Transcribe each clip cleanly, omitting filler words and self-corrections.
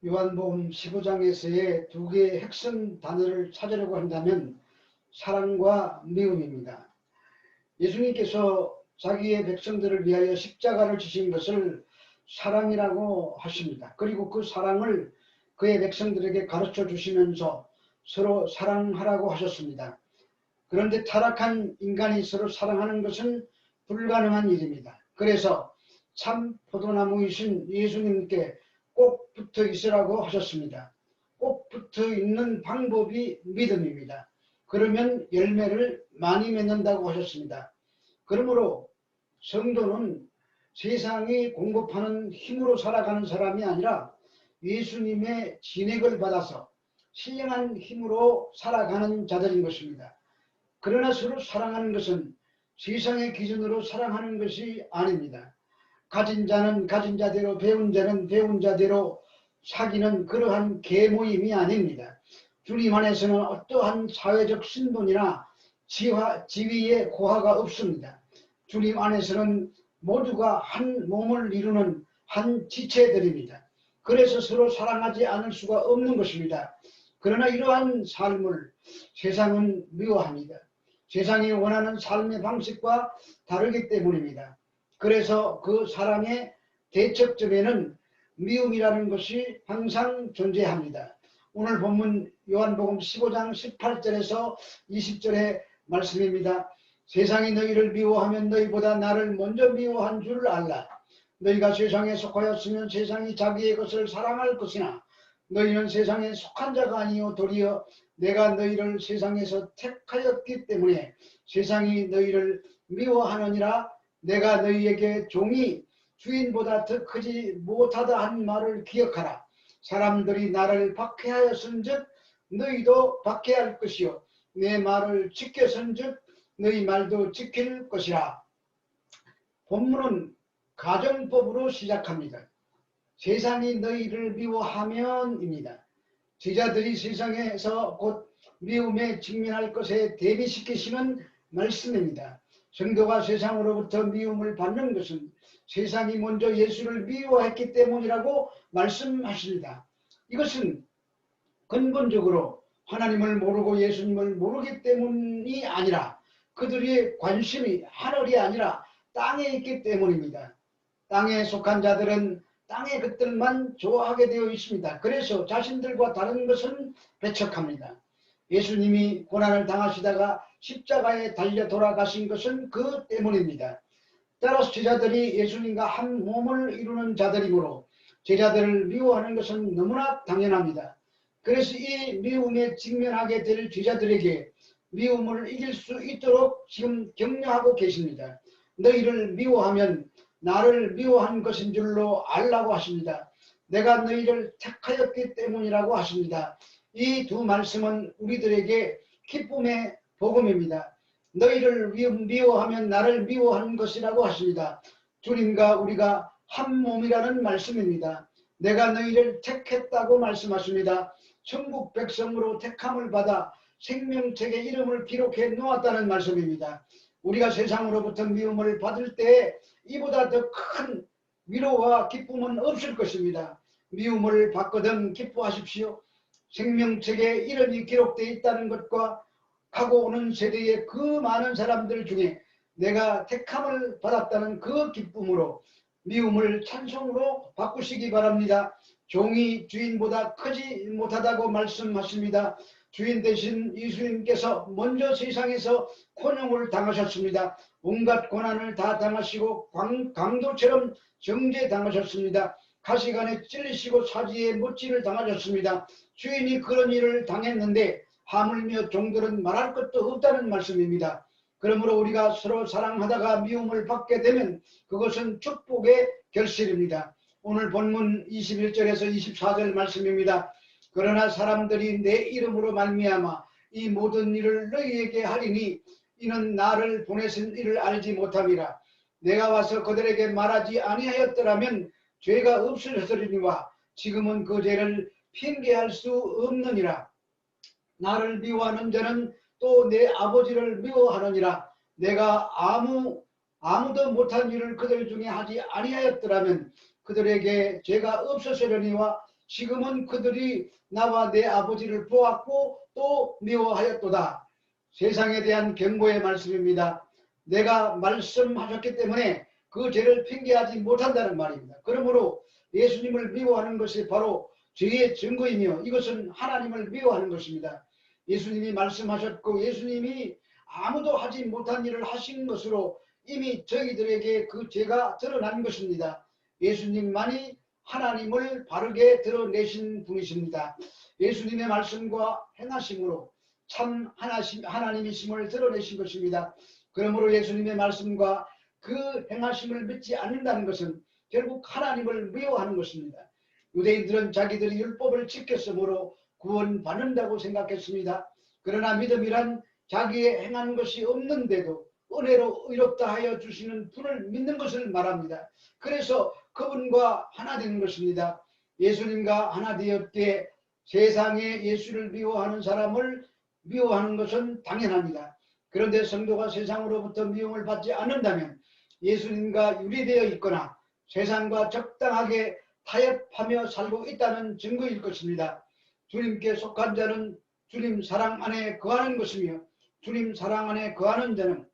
요한복음 15장에서의 두 개의 핵심 단어를 찾으려고 한다면 사랑과 미움입니다. 예수님께서 자기의 백성들을 위하여 십자가를 지신 것을 사랑이라고 하십니다. 그리고 그 사랑을 그의 백성들에게 가르쳐 주시면서 서로 사랑하라고 하셨습니다. 그런데 타락한 인간이 서로 사랑하는 것은 불가능한 일입니다. 그래서 참 포도나무이신 예수님께 꼭 붙어 있으라고 하셨습니다. 꼭 붙어 있는 방법이 믿음입니다. 그러면 열매를 많이 맺는다고 하셨습니다. 그러므로 성도는 세상이 공급하는 힘으로 살아가는 사람이 아니라 예수님의 진액을 받아서 신령한 힘으로 살아가는 자들인 것입니다. 그러나 서로 사랑하는 것은 세상의 기준으로 사랑하는 것이 아닙니다. 가진 자는 가진 자대로, 배운 자는 배운 자대로 사귀는 그러한 계모임이 아닙니다. 주님 안에서는 어떠한 사회적 신분이나 지위의 고하가 없습니다. 주님 안에서는 모두가 한 몸을 이루는 한 지체들입니다. 그래서 서로 사랑하지 않을 수가 없는 것입니다. 그러나 이러한 삶을 세상은 미워합니다. 세상이 원하는 삶의 방식과 다르기 때문입니다. 그래서 그 사랑의 대척점에는 미움이라는 것이 항상 존재합니다. 오늘 본문 요한복음 15장 18절에서 20절의 말씀입니다. 세상이 너희를 미워하면 너희보다 나를 먼저 미워한 줄 알라. 너희가 세상에 속하였으면 세상이 자기의 것을 사랑할 것이나 너희는 세상에 속한 자가 아니요 도리어 내가 너희를 세상에서 택하였기 때문에 세상이 너희를 미워하느니라. 내가 너희에게 종이 주인보다 더 크지 못하다 한 말을 기억하라. 사람들이 나를 박해하였은즉 너희도 박해할 것이요 내 말을 지켰은즉 너희 말도 지킬 것이라. 본문은 가정법으로 시작합니다. 세상이 너희를 미워하면입니다. 제자들이 세상에서 곧 미움에 직면할 것에 대비시키시는 말씀입니다. 성도가 세상으로부터 미움을 받는 것은 세상이 먼저 예수를 미워했기 때문이라고 말씀하십니다. 이것은 근본적으로 하나님을 모르고 예수님을 모르기 때문이 아니라 그들의 관심이 하늘이 아니라 땅에 있기 때문입니다. 땅에 속한 자들은 땅의 것들만 좋아하게 되어 있습니다. 그래서 자신들과 다른 것은 배척합니다. 예수님이 고난을 당하시다가 십자가에 달려 돌아가신 것은 그 때문입니다. 따라서 제자들이 예수님과 한 몸을 이루는 자들이므로 제자들을 미워하는 것은 너무나 당연합니다. 그래서 이 미움에 직면하게 될 제자들에게 미움을 이길 수 있도록 지금 격려하고 계십니다. 너희를 미워하면 나를 미워한 것인 줄로 알라고 하십니다. 내가 너희를 택하였기 때문이라고 하십니다. 이 두 말씀은 우리들에게 기쁨의 복음입니다. 너희를 미워하면 나를 미워한 것이라고 하십니다. 주님과 우리가 한 몸이라는 말씀입니다. 내가 너희를 택했다고 말씀하십니다. 천국 백성으로 택함을 받아 생명책에 이름을 기록해 놓았다는 말씀입니다. 우리가 세상으로부터 미움을 받을 때 이보다 더 큰 위로와 기쁨은 없을 것입니다. 미움을 받거든 기뻐하십시오. 생명책에 이름이 기록되어 있다는 것과 하고 오는 세대의 그 많은 사람들 중에 내가 택함을 받았다는 그 기쁨으로 미움을 찬송으로 바꾸시기 바랍니다. 종이 주인보다 크지 못하다고 말씀하십니다. 주인 대신 예수님께서 먼저 세상에서 고난을 당하셨습니다. 온갖 고난을 다 당하시고 강도처럼 정죄당하셨습니다. 가시관에 찔리시고 사지에 못질을 당하셨습니다. 주인이 그런 일을 당했는데 하물며 종들은 말할 것도 없다는 말씀입니다. 그러므로 우리가 서로 사랑하다가 미움을 받게 되면 그것은 축복의 결실입니다. 오늘 본문 21절에서 24절 말씀입니다. 그러나 사람들이 내 이름으로 말미암아 이 모든 일을 너희에게 하리니 이는 나를 보내신 이를 알지 못함이라. 내가 와서 그들에게 말하지 아니하였더라면 죄가 없으셨으리니와 지금은 그 죄를 핑계할 수 없느니라. 나를 미워하는 자는 또 내 아버지를 미워하느니라. 내가 아무도 못한 일을 그들 중에 하지 아니하였더라면 그들에게 죄가 없었으려니와 지금은 그들이 나와 내 아버지를 보았고 또 미워하였도다. 세상에 대한 경고의 말씀입니다. 내가 말씀하셨기 때문에 그 죄를 핑계하지 못한다는 말입니다. 그러므로 예수님을 미워하는 것이 바로 죄의 증거이며 이것은 하나님을 미워하는 것입니다. 예수님이 말씀하셨고 예수님이 아무도 하지 못한 일을 하신 것으로 이미 저희들에게 그 죄가 드러난 것입니다. 예수님만이 하나님을 바르게 드러내신 분이십니다. 예수님의 말씀과 행하심으로 참 하나님이심을 드러내신 것입니다. 그러므로 예수님의 말씀과 그 행하심을 믿지 않는다는 것은 결국 하나님을 미워하는 것입니다. 유대인들은 자기들이 율법을 지켰으므로 구원받는다고 생각했습니다. 그러나 믿음이란 자기의 행한 것이 없는데도 은혜로 의롭다 하여 주시는 분을 믿는 것을 말합니다. 그래서 그분과 하나 되는 것입니다. 예수님과 하나 되었기에 세상에 예수를 미워하는 사람을 미워하는 것은 당연합니다. 그런데 성도가 세상으로부터 미움을 받지 않는다면 예수님과 유리되어 있거나 세상과 적당하게 타협하며 살고 있다는 증거일 것입니다. 주님께 속한 자는 주님 사랑 안에 거하는 것이며 주님 사랑 안에 거하는 자는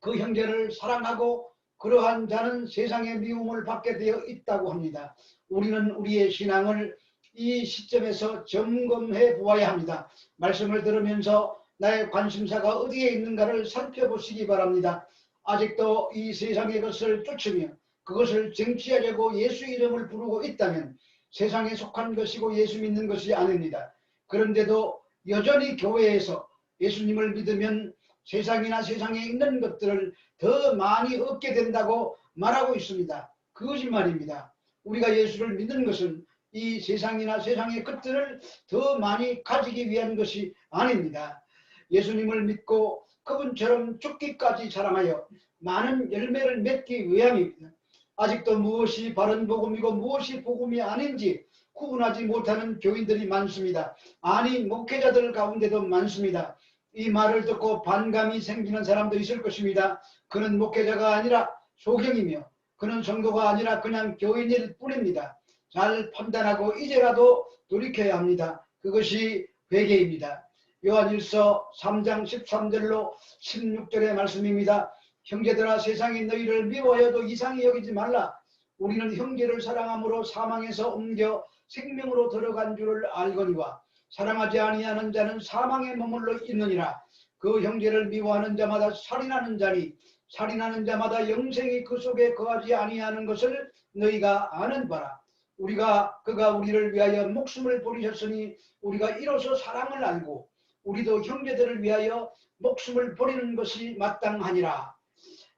그 형제를 사랑하고 그러한 자는 세상의 미움을 받게 되어 있다고 합니다. 우리는 우리의 신앙을 이 시점에서 점검해 보아야 합니다. 말씀을 들으면서 나의 관심사가 어디에 있는가를 살펴보시기 바랍니다. 아직도 이 세상의 것을 쫓으며 그것을 쟁취하려고 예수 이름을 부르고 있다면 세상에 속한 것이고 예수 믿는 것이 아닙니다. 그런데도 여전히 교회에서 예수님을 믿으면 세상이나 세상에 있는 것들을 더 많이 얻게 된다고 말하고 있습니다. 거짓말입니다. 우리가 예수를 믿는 것은 이 세상이나 세상의 것들을 더 많이 가지기 위한 것이 아닙니다. 예수님을 믿고 그분처럼 죽기까지 사랑하여 많은 열매를 맺기 위함입니다. 아직도 무엇이 바른 복음이고 무엇이 복음이 아닌지 구분하지 못하는 교인들이 많습니다. 아니 목회자들 가운데도 많습니다. 이 말을 듣고 반감이 생기는 사람도 있을 것입니다. 그는 목회자가 아니라 소경이며 그는 성도가 아니라 그냥 교인일 뿐입니다. 잘 판단하고 이제라도 돌이켜야 합니다. 그것이 회개입니다. 요한일서 3장 13절로 16절의 말씀입니다. 형제들아 세상이 너희를 미워하여도 이상히 여기지 말라. 우리는 형제를 사랑함으로 사망에서 옮겨 생명으로 들어간 줄을 알거니와 사랑하지 아니하는 자는 사망에 머물러 있느니라. 그 형제를 미워하는 자마다 살인하는 자니 살인하는 자마다 영생이 그 속에 거하지 아니하는 것을 너희가 아는 바라. 그가 우리를 위하여 목숨을 버리셨으니 우리가 이로써 사랑을 알고 우리도 형제들을 위하여 목숨을 버리는 것이 마땅하니라.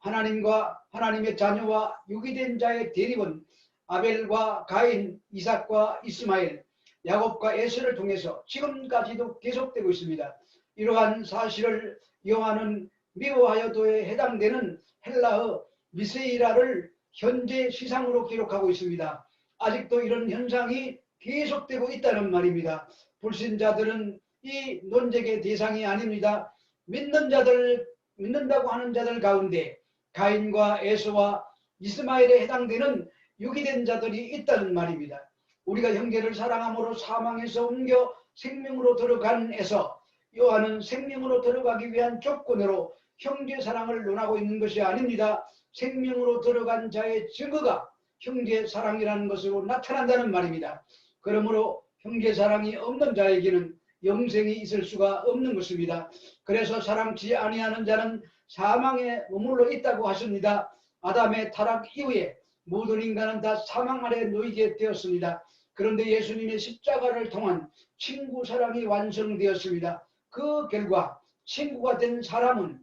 하나님과 하나님의 자녀와 유기된 자의 대립은 아벨과 가인, 이삭과 이스마엘, 야곱과 에서를 통해서 지금까지도 계속되고 있습니다. 이러한 사실을 요한은 미워하여도에 해당되는 헬라어 미세이라를 현재 시상으로 기록하고 있습니다. 아직도 이런 현상이 계속되고 있다는 말입니다. 불신자들은 이 논쟁의 대상이 아닙니다. 믿는다고 하는 자들 가운데 가인과 에서와 이스마엘에 해당되는 유기된 자들이 있다는 말입니다. 우리가 형제를 사랑함으로 사망에서 옮겨 생명으로 들어간 에서 요한은 생명으로 들어가기 위한 조건으로 형제 사랑을 논하고 있는 것이 아닙니다. 생명으로 들어간 자의 증거가 형제 사랑이라는 것으로 나타난다는 말입니다. 그러므로 형제 사랑이 없는 자에게는 영생이 있을 수가 없는 것입니다. 그래서 사랑치 아니하는 자는 사망에 머물러 있다고 하십니다. 아담의 타락 이후에 모든 인간은 다 사망 아래 놓이게 되었습니다. 그런데 예수님의 십자가를 통한 친구 사랑이 완성되었습니다. 그 결과 친구가 된 사람은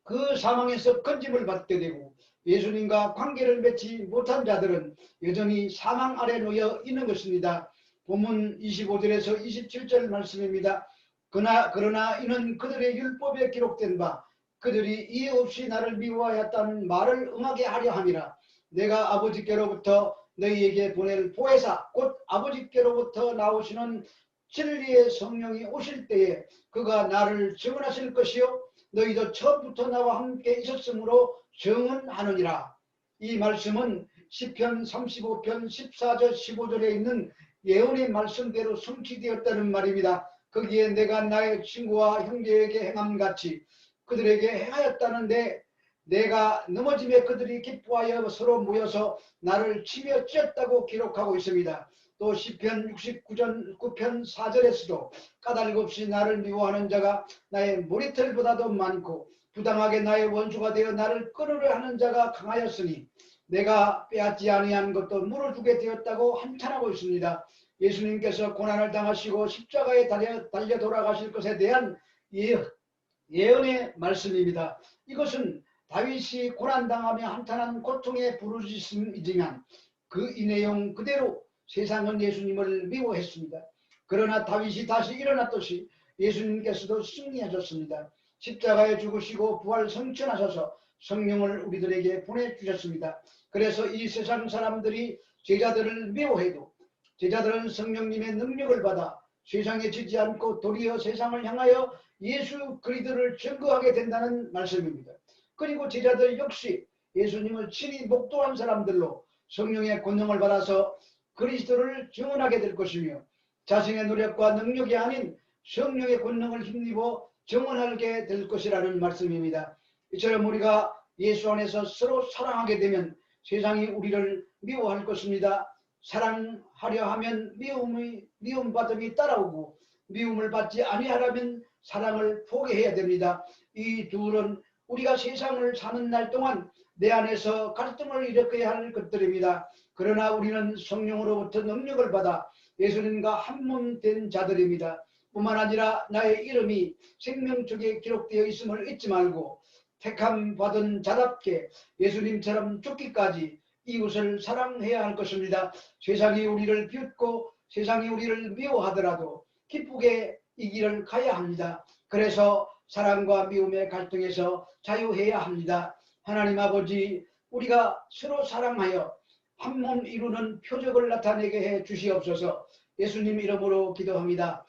그 사망에서 건짐을 받게 되고 예수님과 관계를 맺지 못한 자들은 여전히 사망 아래 놓여 있는 것입니다. 본문 25절에서 27절 말씀입니다. 그러나 이는 그들의 율법에 기록된 바 그들이 이해 없이 나를 미워하였다는 말을 응하게 하려 함이라. 내가 아버지께로부터 너희에게 보낼 보혜사 곧 아버지께로부터 나오시는 진리의 성령이 오실 때에 그가 나를 증언하실 것이요 너희도 처음부터 나와 함께 있었으므로 증언하느니라. 이 말씀은 시편 35편 14절 15절에 있는 예언의 말씀대로 성취되었다는 말입니다. 거기에 내가 나의 친구와 형제에게 행함같이 그들에게 행하였다는데 내가 넘어짐에 그들이 기뻐하여 서로 모여서 나를 치며 찢었다고 기록하고 있습니다. 또 시편 69편 4절에서도 까닭없이 나를 미워하는 자가 나의 머리털보다도 많고 부당하게 나의 원수가 되어 나를 끊으려 하는 자가 강하였으니 내가 빼앗지 아니한 것도 물어주게 되었다고 한탄하고 있습니다. 예수님께서 고난을 당하시고 십자가에 달려 돌아가실 것에 대한 예언의 말씀입니다. 이것은 다윗이 고난당하며 한탄한 고통의 부르짖음이지만 그 이 내용 그대로 세상은 예수님을 미워했습니다. 그러나 다윗이 다시 일어났듯이 예수님께서도 승리하셨습니다. 십자가에 죽으시고 부활 성천하셔서 성령을 우리들에게 보내주셨습니다. 그래서 이 세상 사람들이 제자들을 미워해도 제자들은 성령님의 능력을 받아 세상에 지지 않고 도리어 세상을 향하여 예수 그리스도를 증거하게 된다는 말씀입니다. 그리고 제자들 역시 예수님을 친히 목도한 사람들로 성령의 권능을 받아서 그리스도를 증언하게 될 것이며 자신의 노력과 능력이 아닌 성령의 권능을 힘입어 증언하게 될 것이라는 말씀입니다. 이처럼 우리가 예수 안에서 서로 사랑하게 되면 세상이 우리를 미워할 것입니다. 사랑하려 하면 미움받음이 따라오고 미움을 받지 아니하려면 사랑을 포기해야 됩니다. 이 둘은 우리가 세상을 사는 날 동안 내 안에서 갈등을 일으켜야 할 것들입니다. 그러나 우리는 성령으로부터 능력을 받아 예수님과 한 몸 된 자들입니다. 뿐만 아니라 나의 이름이 생명책에 기록되어 있음을 잊지 말고 택함 받은 자답게 예수님처럼 죽기까지 이웃을 사랑해야 할 것입니다. 세상이 우리를 비웃고 세상이 우리를 미워하더라도 기쁘게 이 길을 가야 합니다. 그래서 사랑과 미움의 갈등에서 자유해야 합니다. 하나님 아버지, 우리가 서로 사랑하여 한 몸 이루는 표적을 나타내게 해 주시옵소서. 예수님 이름으로 기도합니다.